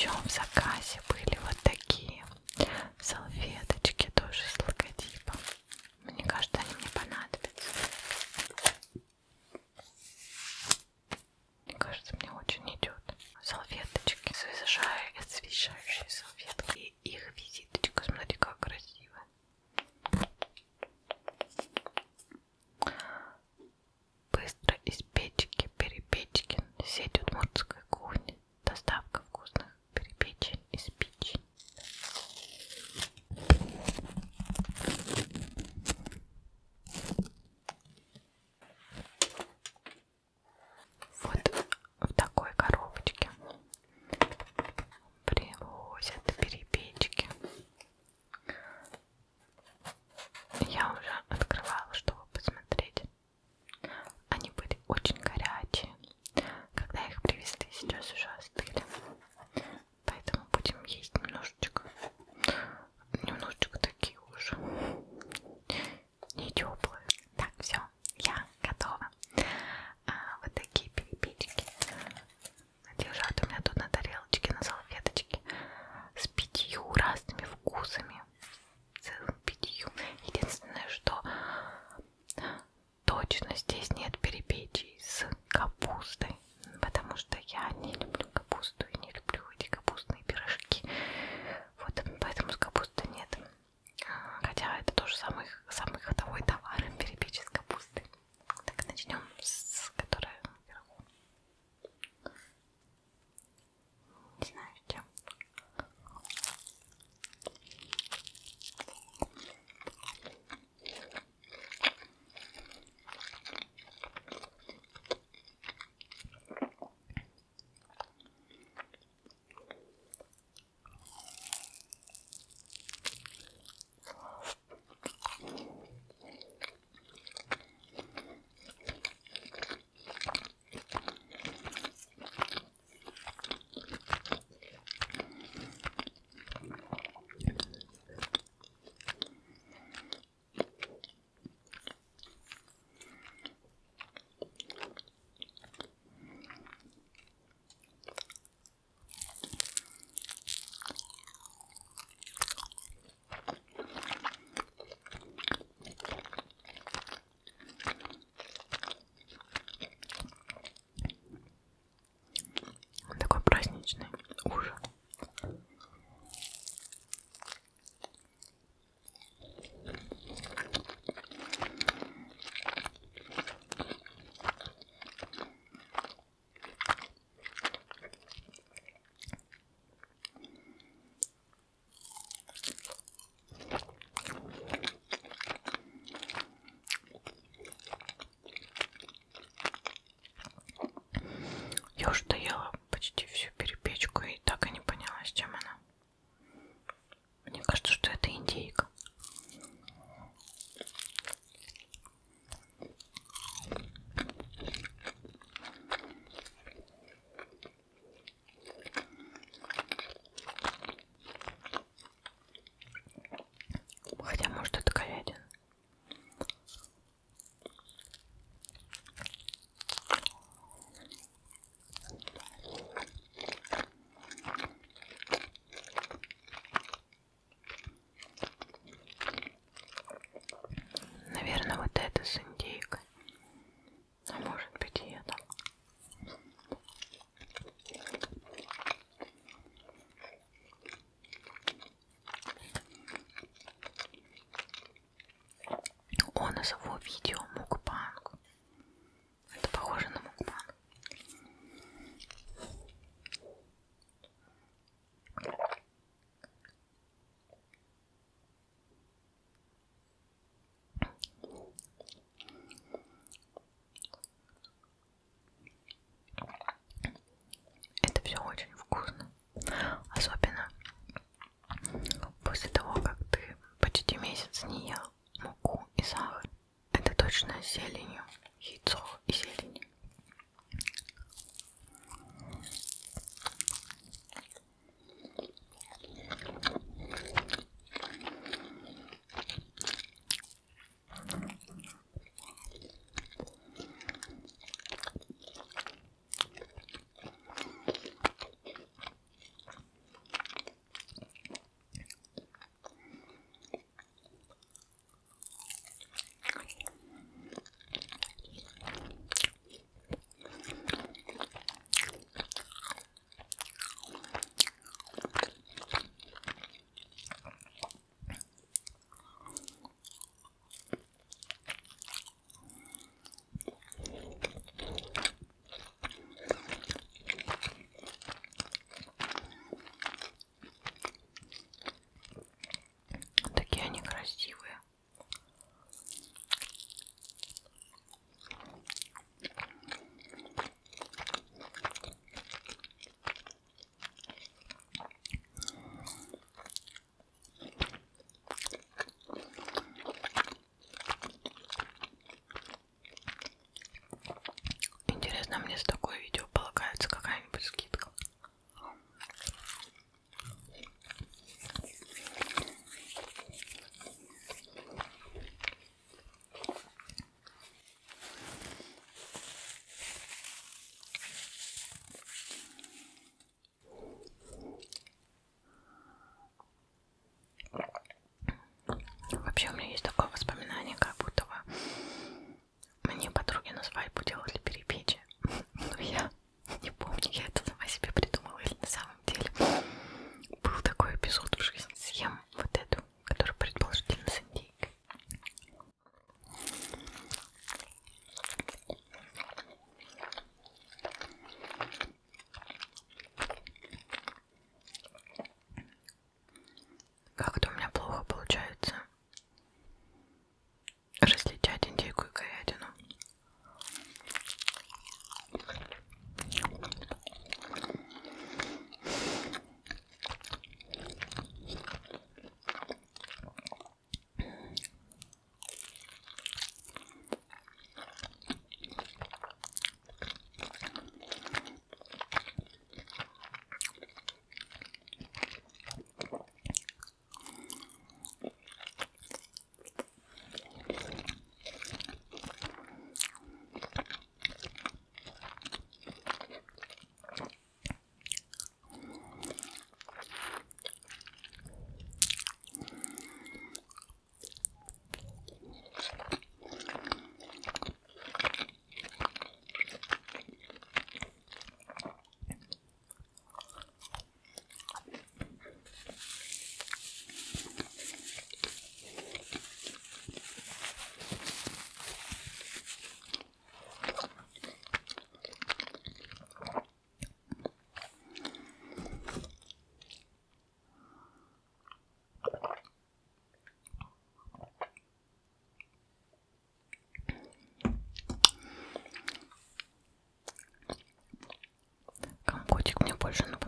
Еще в заказе были вот такие салфеточки, тоже с логотипом. Мне кажется, они мне понадобятся. Мне кажется, мне очень идет. Салфеточки, освежающие салфетки. И их визиточка, смотри, как красиво. Быстро из печки, перепечки. Сеть удмуртской кухни. Доставка вкусных перепечень из печи. Вот в такой коробочке привозят перепечки. Я уже открывала, чтобы посмотреть. Они были очень горячие. Когда их привезли, сейчас уже остыли. Поэтому будем есть немножечко. Немножечко такие уже не теплые. Так, все, я готова. Вот такие перепечки лежат у меня тут на тарелочке, на салфеточке с 5 разными вкусами. Целым 5. Единственное, что точно здесь нет перепечей с капустой, потому что я не люблю капусту и не люблю эти капустные пирожки. Вот поэтому с капустой нет. Хотя это тоже самый ходовой товар, перепечь с капустой. Так, начнем с которой вверху. Не знаю, с чем. Он такой праздничный ужин. Я уже доела почти всю перепечку и так и не поняла, с чем она. Мне кажется, что это индейка. Хотя, может, это говядина. Можно мне с такое видео полагается какая-нибудь скидка? Вообще у меня есть такое воспоминание, как будто бы мне подруги на свадьбу делали перепечи. Но я не помню, я это сама себе придумала или на самом деле. Был такой эпизод в жизни. Съем вот эту, которая предположительно с индейкой. Как-то у меня плохо получается различать индейку и говядину. Компотик мне больше напоминает